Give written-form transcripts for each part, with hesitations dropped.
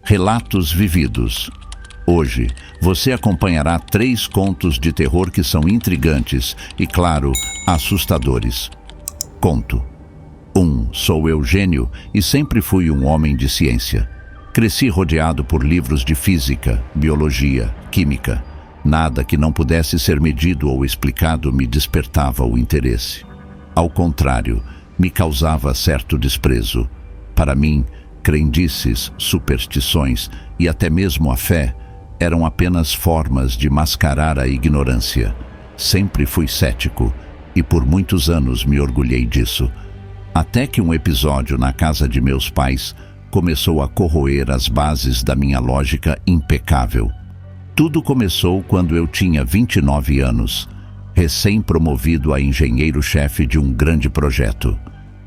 Relatos Vividos. Hoje, você acompanhará 3 contos de terror que são intrigantes e, claro, assustadores. Conto 1. Sou Eugênio e sempre fui um homem de ciência. Cresci rodeado por livros de física, biologia, química. Nada que não pudesse ser medido ou explicado me despertava o interesse. Ao contrário, me causava certo desprezo. Para mim, crendices, superstições e até mesmo a fé eram apenas formas de mascarar a ignorância. Sempre fui cético e por muitos anos me orgulhei disso. Até que um episódio na casa de meus pais começou a corroer as bases da minha lógica impecável. Tudo começou quando eu tinha 29 anos, recém-promovido a engenheiro-chefe de um grande projeto.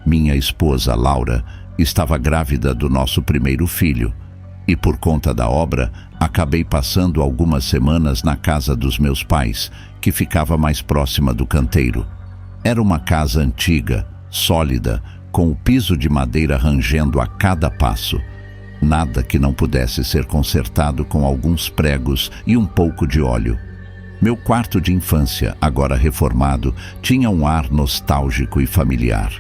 Minha esposa, Laura, estava grávida do nosso primeiro filho e, por conta da obra, acabei passando algumas semanas na casa dos meus pais, que ficava mais próxima do canteiro. Era uma casa antiga, sólida, com o piso de madeira rangendo a cada passo. Nada que não pudesse ser consertado com alguns pregos e um pouco de óleo. Meu quarto de infância, agora reformado, tinha um ar nostálgico e familiar.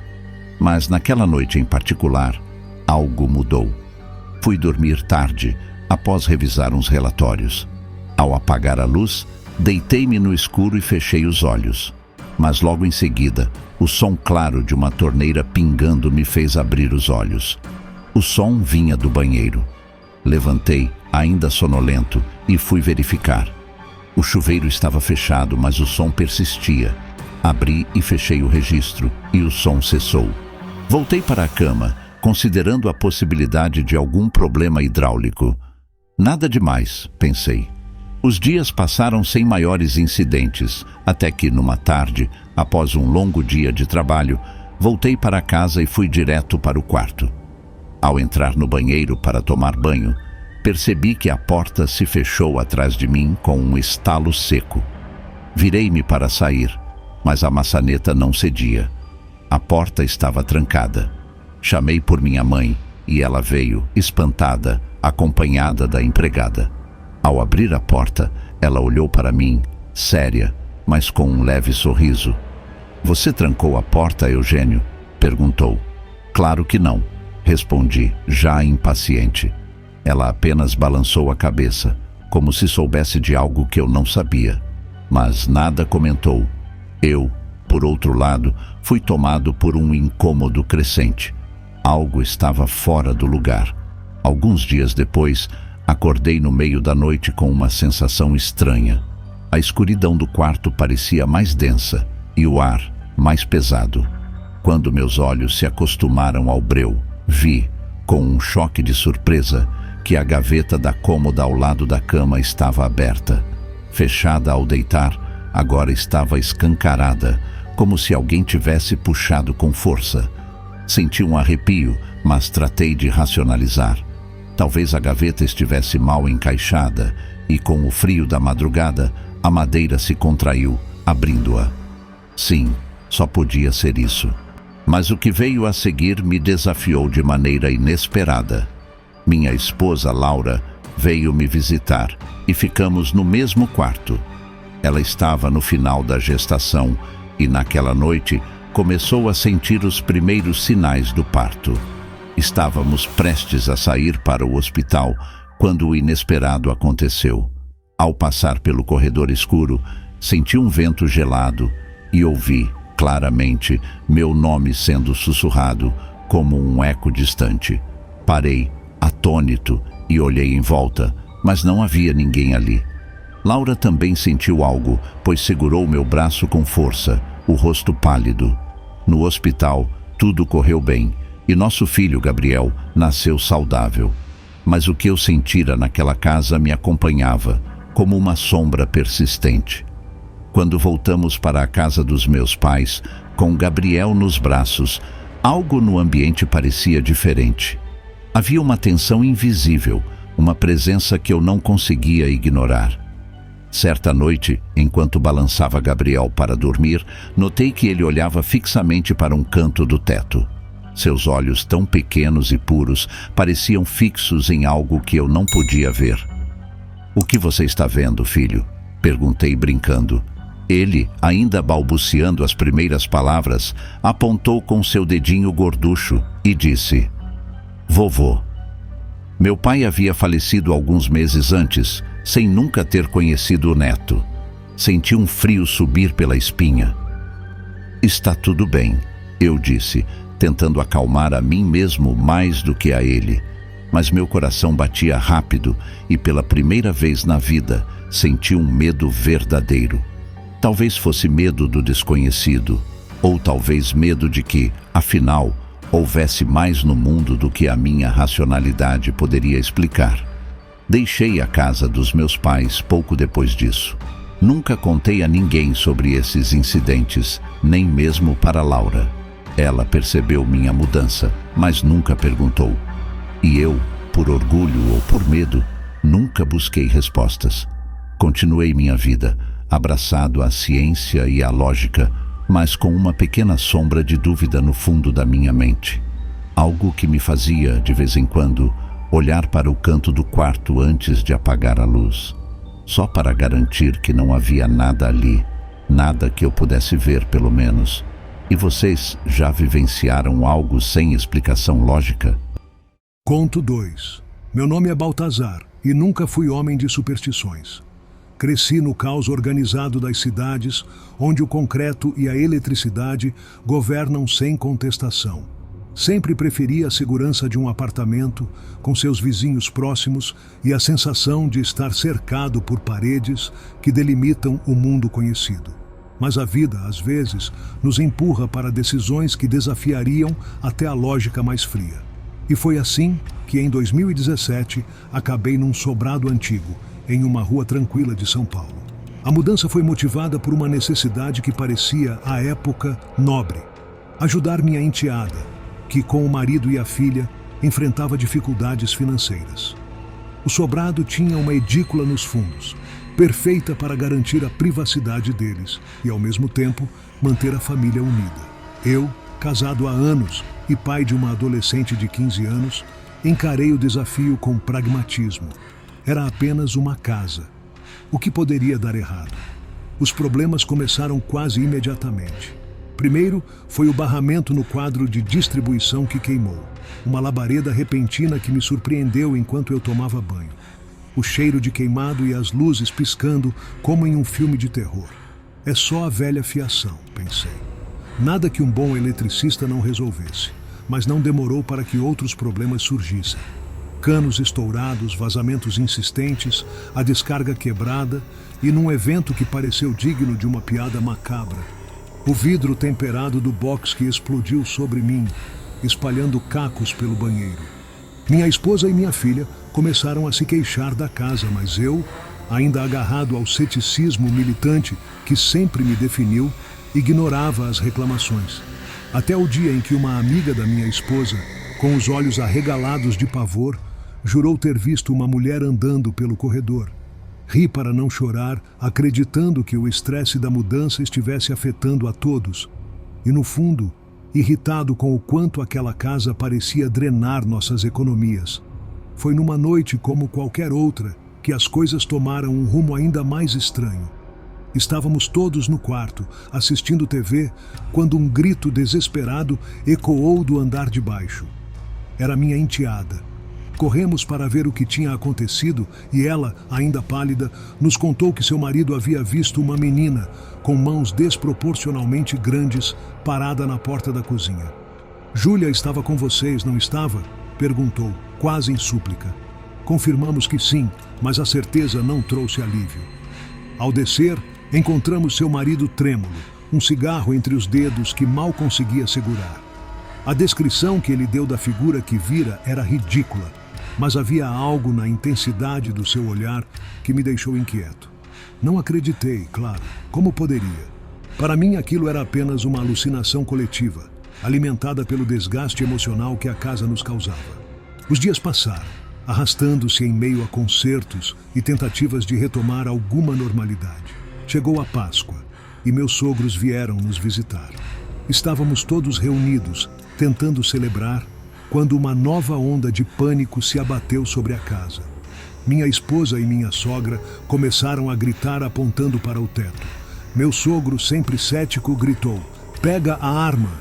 Mas naquela noite em particular, algo mudou. Fui dormir tarde, após revisar uns relatórios. Ao apagar a luz, deitei-me no escuro e fechei os olhos. Mas logo em seguida, o som claro de uma torneira pingando me fez abrir os olhos. O som vinha do banheiro. Levantei, ainda sonolento, e fui verificar. O chuveiro estava fechado, mas o som persistia. Abri e fechei o registro, e o som cessou. Voltei para a cama, considerando a possibilidade de algum problema hidráulico. Nada demais, pensei. Os dias passaram sem maiores incidentes, até que, numa tarde, após um longo dia de trabalho, voltei para casa e fui direto para o quarto. Ao entrar no banheiro para tomar banho, percebi que a porta se fechou atrás de mim com um estalo seco. Virei-me para sair, mas a maçaneta não cedia. A porta estava trancada. Chamei por minha mãe e ela veio, espantada, acompanhada da empregada. Ao abrir a porta, ela olhou para mim, séria, mas com um leve sorriso. "Você trancou a porta, Eugênio?" perguntou. "Claro que não", respondi, já impaciente. Ela apenas balançou a cabeça, como se soubesse de algo que eu não sabia, mas nada comentou. Eu, por outro lado, fui tomado por um incômodo crescente. Algo estava fora do lugar. Alguns dias depois, acordei no meio da noite com uma sensação estranha. A escuridão do quarto parecia mais densa e o ar mais pesado. Quando meus olhos se acostumaram ao breu, vi, com um choque de surpresa, que a gaveta da cômoda ao lado da cama estava aberta. Fechada ao deitar, agora estava escancarada, como se alguém tivesse puxado com força. Senti um arrepio, mas tratei de racionalizar. Talvez a gaveta estivesse mal encaixada e, com o frio da madrugada, a madeira se contraiu, abrindo-a. Sim, só podia ser isso. Mas o que veio a seguir me desafiou de maneira inesperada. Minha esposa, Laura, veio me visitar e ficamos no mesmo quarto. Ela estava no final da gestação e, naquela noite, começou a sentir os primeiros sinais do parto. Estávamos prestes a sair para o hospital quando o inesperado aconteceu. Ao passar pelo corredor escuro, senti um vento gelado e ouvi, claramente, meu nome sendo sussurrado, como um eco distante. Parei, atônito, e olhei em volta, mas não havia ninguém ali. Laura também sentiu algo, pois segurou meu braço com força, o rosto pálido. No hospital, tudo correu bem, e nosso filho, Gabriel, nasceu saudável. Mas o que eu sentira naquela casa me acompanhava, como uma sombra persistente. Quando voltamos para a casa dos meus pais, com Gabriel nos braços, algo no ambiente parecia diferente. Havia uma tensão invisível, uma presença que eu não conseguia ignorar. Certa noite, enquanto balançava Gabriel para dormir, notei que ele olhava fixamente para um canto do teto. Seus olhos, tão pequenos e puros, pareciam fixos em algo que eu não podia ver. "O que você está vendo, filho?" perguntei brincando. Ele, ainda balbuciando as primeiras palavras, apontou com seu dedinho gorducho e disse: "Vovô." Meu pai havia falecido alguns meses antes, sem nunca ter conhecido o neto. Senti um frio subir pela espinha. "Está tudo bem", eu disse, tentando acalmar a mim mesmo mais do que a ele. Mas meu coração batia rápido e, pela primeira vez na vida, senti um medo verdadeiro. Talvez fosse medo do desconhecido, ou talvez medo de que, afinal, houvesse mais no mundo do que a minha racionalidade poderia explicar. Deixei a casa dos meus pais pouco depois disso. Nunca contei a ninguém sobre esses incidentes, nem mesmo para Laura. Ela percebeu minha mudança, mas nunca perguntou. E eu, por orgulho ou por medo, nunca busquei respostas. Continuei minha vida, abraçado à ciência e à lógica, mas com uma pequena sombra de dúvida no fundo da minha mente. Algo que me fazia, de vez em quando, olhar para o canto do quarto antes de apagar a luz, só para garantir que não havia nada ali, nada que eu pudesse ver, pelo menos. E vocês já vivenciaram algo sem explicação lógica? Conto 2. Meu nome é Baltazar e nunca fui homem de superstições. Cresci no caos organizado das cidades, onde o concreto e a eletricidade governam sem contestação. Sempre preferi a segurança de um apartamento, com seus vizinhos próximos e a sensação de estar cercado por paredes que delimitam o mundo conhecido. Mas a vida, às vezes, nos empurra para decisões que desafiariam até a lógica mais fria. E foi assim que, em 2017, acabei num sobrado antigo, em uma rua tranquila de São Paulo. A mudança foi motivada por uma necessidade que parecia, à época, nobre: ajudar minha enteada, que, com o marido e a filha, enfrentava dificuldades financeiras. O sobrado tinha uma edícula nos fundos, perfeita para garantir a privacidade deles e, ao mesmo tempo, manter a família unida. Eu, casado há anos e pai de uma adolescente de 15 anos, encarei o desafio com pragmatismo. Era apenas uma casa. O que poderia dar errado? Os problemas começaram quase imediatamente. Primeiro, foi o barramento no quadro de distribuição que queimou. Uma labareda repentina que me surpreendeu enquanto eu tomava banho. O cheiro de queimado e as luzes piscando como em um filme de terror. É só a velha fiação, pensei. Nada que um bom eletricista não resolvesse, mas não demorou para que outros problemas surgissem. Canos estourados, vazamentos insistentes, a descarga quebrada e num evento que pareceu digno de uma piada macabra. O vidro temperado do box que explodiu sobre mim, espalhando cacos pelo banheiro. Minha esposa e minha filha começaram a se queixar da casa, mas eu, ainda agarrado ao ceticismo militante que sempre me definiu, ignorava as reclamações. Até o dia em que uma amiga da minha esposa, com os olhos arregalados de pavor, jurou ter visto uma mulher andando pelo corredor. Ri para não chorar, acreditando que o estresse da mudança estivesse afetando a todos. E no fundo, irritado com o quanto aquela casa parecia drenar nossas economias. Foi numa noite como qualquer outra que as coisas tomaram um rumo ainda mais estranho. Estávamos todos no quarto, assistindo TV, quando um grito desesperado ecoou do andar de baixo. Era minha enteada. Corremos para ver o que tinha acontecido e ela, ainda pálida, nos contou que seu marido havia visto uma menina, com mãos desproporcionalmente grandes, parada na porta da cozinha. "Júlia estava com vocês, não estava?" perguntou, quase em súplica. Confirmamos que sim, mas a certeza não trouxe alívio. Ao descer, encontramos seu marido trêmulo, um cigarro entre os dedos que mal conseguia segurar. A descrição que ele deu da figura que vira era ridícula, mas havia algo na intensidade do seu olhar que me deixou inquieto. Não acreditei, claro, como poderia? Para mim aquilo era apenas uma alucinação coletiva, alimentada pelo desgaste emocional que a casa nos causava. Os dias passaram, arrastando-se em meio a concertos e tentativas de retomar alguma normalidade. Chegou a Páscoa e meus sogros vieram nos visitar. Estávamos todos reunidos, tentando celebrar, quando uma nova onda de pânico se abateu sobre a casa. Minha esposa e minha sogra começaram a gritar apontando para o teto. Meu sogro, sempre cético, gritou: "Pega a arma!"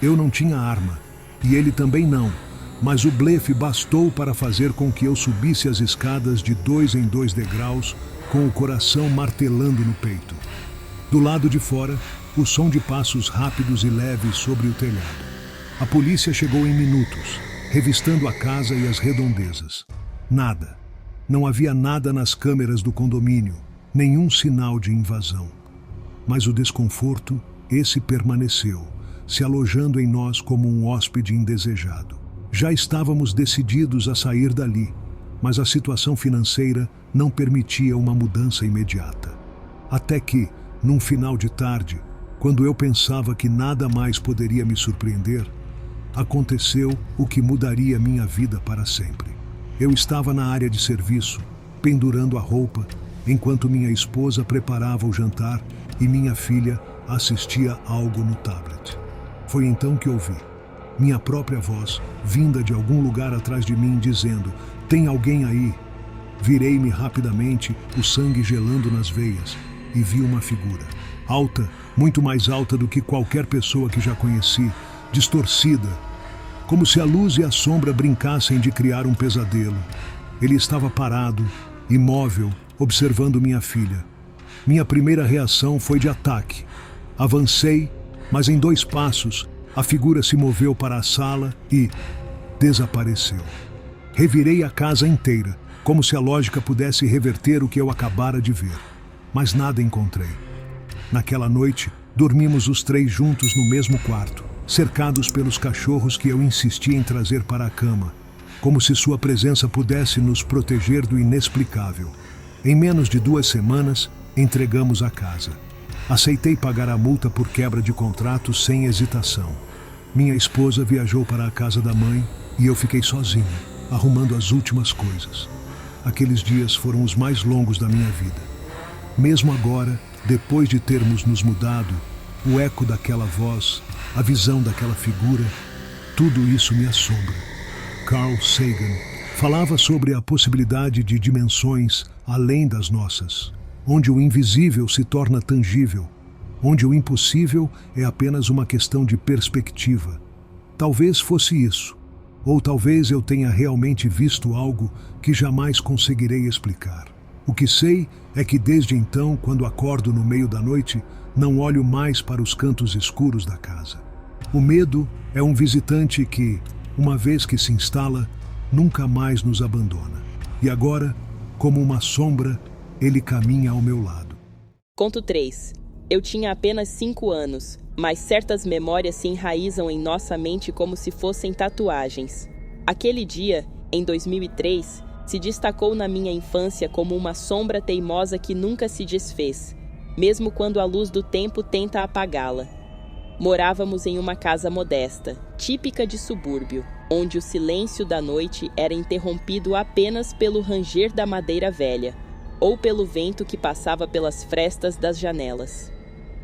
Eu não tinha arma, e ele também não, mas o blefe bastou para fazer com que eu subisse as escadas de 2 em 2 degraus, com o coração martelando no peito. Do lado de fora, o som de passos rápidos e leves sobre o telhado. A polícia chegou em minutos, revistando a casa e as redondezas. Nada. Não havia nada nas câmeras do condomínio, nenhum sinal de invasão. Mas o desconforto, esse permaneceu, se alojando em nós como um hóspede indesejado. Já estávamos decididos a sair dali, mas a situação financeira não permitia uma mudança imediata. Até que, num final de tarde, quando eu pensava que nada mais poderia me surpreender, aconteceu o que mudaria minha vida para sempre. Eu estava na área de serviço, pendurando a roupa, enquanto minha esposa preparava o jantar e minha filha assistia algo no tablet. Foi então que ouvi minha própria voz, vinda de algum lugar atrás de mim, dizendo: "Tem alguém aí?" Virei-me rapidamente, o sangue gelando nas veias, e vi uma figura. Alta, muito mais alta do que qualquer pessoa que já conheci, distorcida, como se a luz e a sombra brincassem de criar um pesadelo. Ele estava parado, imóvel, observando minha filha. Minha primeira reação foi de ataque. Avancei, mas em 2 passos, a figura se moveu para a sala e desapareceu. Revirei a casa inteira, como se a lógica pudesse reverter o que eu acabara de ver. Mas nada encontrei. Naquela noite, dormimos os 3 juntos no mesmo quarto, cercados pelos cachorros que eu insisti em trazer para a cama, como se sua presença pudesse nos proteger do inexplicável. Em menos de 2 semanas, entregamos a casa. Aceitei pagar a multa por quebra de contrato sem hesitação. Minha esposa viajou para a casa da mãe e eu fiquei sozinho, arrumando as últimas coisas. Aqueles dias foram os mais longos da minha vida. Mesmo agora, depois de termos nos mudado, o eco daquela voz, a visão daquela figura, tudo isso me assombra. Carl Sagan falava sobre a possibilidade de dimensões além das nossas, onde o invisível se torna tangível, onde o impossível é apenas uma questão de perspectiva. Talvez fosse isso, ou talvez eu tenha realmente visto algo que jamais conseguirei explicar. O que sei é que desde então, quando acordo no meio da noite, não olho mais para os cantos escuros da casa. O medo é um visitante que, uma vez que se instala, nunca mais nos abandona. E agora, como uma sombra, ele caminha ao meu lado. Conto 3. Eu tinha apenas 5 anos, mas certas memórias se enraizam em nossa mente como se fossem tatuagens. Aquele dia, em 2003, se destacou na minha infância como uma sombra teimosa que nunca se desfez, mesmo quando a luz do tempo tenta apagá-la. Morávamos em uma casa modesta, típica de subúrbio, onde o silêncio da noite era interrompido apenas pelo ranger da madeira velha, ou pelo vento que passava pelas frestas das janelas.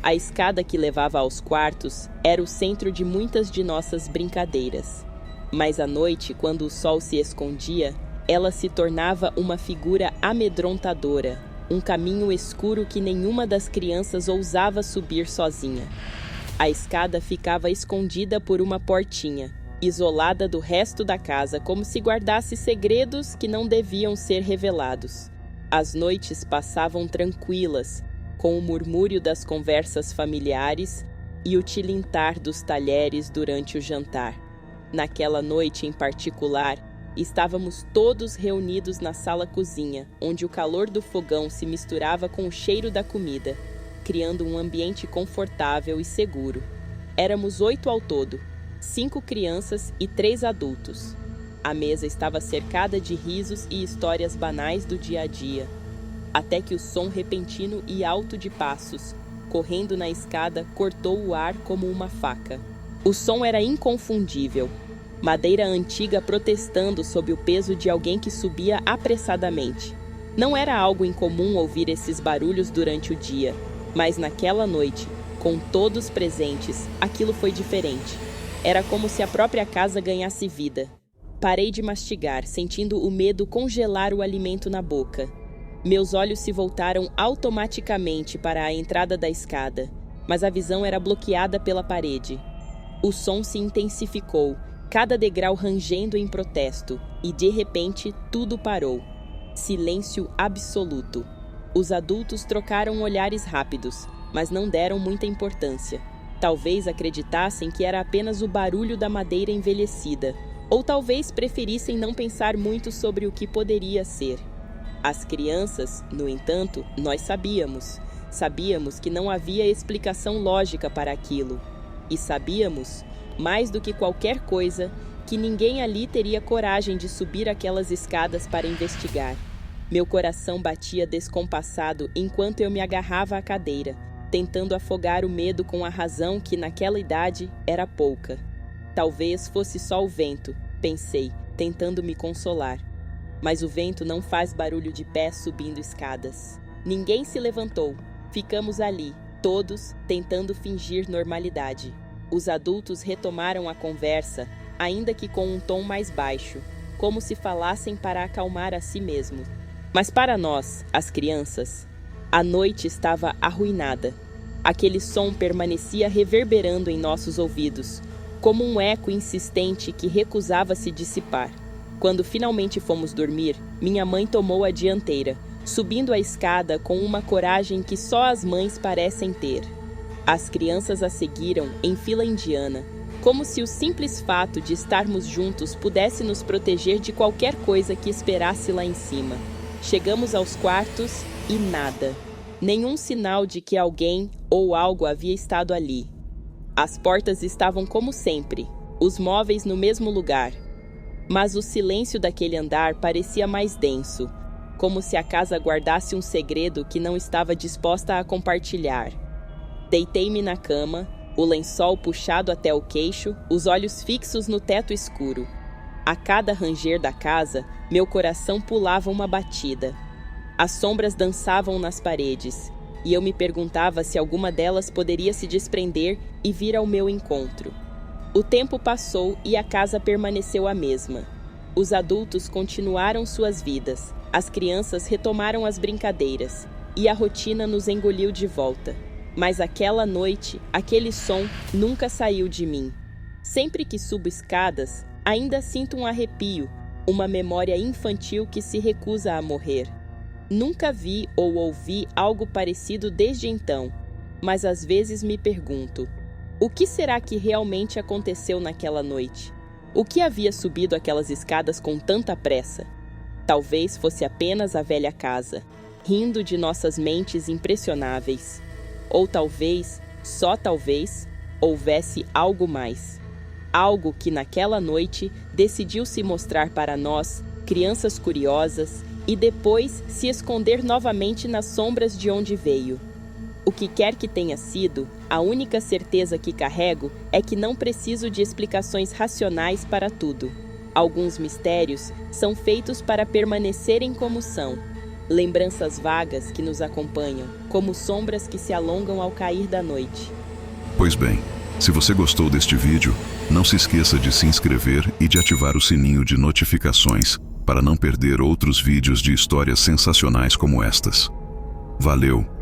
A escada que levava aos quartos era o centro de muitas de nossas brincadeiras. Mas à noite, quando o sol se escondia, ela se tornava uma figura amedrontadora, um caminho escuro que nenhuma das crianças ousava subir sozinha. A escada ficava escondida por uma portinha, isolada do resto da casa, como se guardasse segredos que não deviam ser revelados. As noites passavam tranquilas, com o murmúrio das conversas familiares e o tilintar dos talheres durante o jantar. Naquela noite em particular, estávamos todos reunidos na sala-cozinha, onde o calor do fogão se misturava com o cheiro da comida, criando um ambiente confortável e seguro. Éramos 8 ao todo, 5 crianças e 3 adultos. A mesa estava cercada de risos e histórias banais do dia a dia, até que o som repentino e alto de passos, correndo na escada, cortou o ar como uma faca. O som era inconfundível. Madeira antiga protestando sob o peso de alguém que subia apressadamente. Não era algo incomum ouvir esses barulhos durante o dia, mas naquela noite, com todos presentes, aquilo foi diferente. Era como se a própria casa ganhasse vida. Parei de mastigar, sentindo o medo congelar o alimento na boca. Meus olhos se voltaram automaticamente para a entrada da escada, mas a visão era bloqueada pela parede. O som se intensificou, cada degrau rangendo em protesto, e de repente tudo parou. Silêncio absoluto. Os adultos trocaram olhares rápidos, mas não deram muita importância. Talvez acreditassem que era apenas o barulho da madeira envelhecida, ou talvez preferissem não pensar muito sobre o que poderia ser. As crianças, no entanto, nós sabíamos. Sabíamos que não havia explicação lógica para aquilo. E sabíamos, mais do que qualquer coisa, que ninguém ali teria coragem de subir aquelas escadas para investigar. Meu coração batia descompassado enquanto eu me agarrava à cadeira, tentando afogar o medo com a razão que, naquela idade, era pouca. Talvez fosse só o vento, pensei, tentando me consolar. Mas o vento não faz barulho de pés subindo escadas. Ninguém se levantou. Ficamos ali, todos, tentando fingir normalidade. Os adultos retomaram a conversa, ainda que com um tom mais baixo, como se falassem para acalmar a si mesmos. Mas para nós, as crianças, a noite estava arruinada. Aquele som permanecia reverberando em nossos ouvidos, como um eco insistente que recusava se dissipar. Quando finalmente fomos dormir, minha mãe tomou a dianteira, subindo a escada com uma coragem que só as mães parecem ter. As crianças a seguiram em fila indiana, como se o simples fato de estarmos juntos pudesse nos proteger de qualquer coisa que esperasse lá em cima. Chegamos aos quartos e nada. Nenhum sinal de que alguém ou algo havia estado ali. As portas estavam como sempre, os móveis no mesmo lugar. Mas o silêncio daquele andar parecia mais denso, como se a casa guardasse um segredo que não estava disposta a compartilhar. Deitei-me na cama, o lençol puxado até o queixo, os olhos fixos no teto escuro. A cada ranger da casa, meu coração pulava uma batida. As sombras dançavam nas paredes, e eu me perguntava se alguma delas poderia se desprender e vir ao meu encontro. O tempo passou e a casa permaneceu a mesma. Os adultos continuaram suas vidas, as crianças retomaram as brincadeiras, e a rotina nos engoliu de volta. Mas aquela noite, aquele som nunca saiu de mim. Sempre que subo escadas, ainda sinto um arrepio, uma memória infantil que se recusa a morrer. Nunca vi ou ouvi algo parecido desde então, mas às vezes me pergunto, o que será que realmente aconteceu naquela noite? O que havia subido aquelas escadas com tanta pressa? Talvez fosse apenas a velha casa, rindo de nossas mentes impressionáveis. Ou talvez, só talvez, houvesse algo mais. Algo que naquela noite decidiu se mostrar para nós, crianças curiosas, e depois se esconder novamente nas sombras de onde veio. O que quer que tenha sido, a única certeza que carrego é que não preciso de explicações racionais para tudo. Alguns mistérios são feitos para permanecerem como são. Lembranças vagas que nos acompanham, como sombras que se alongam ao cair da noite. Pois bem, se você gostou deste vídeo, não se esqueça de se inscrever e de ativar o sininho de notificações para não perder outros vídeos de histórias sensacionais como estas. Valeu!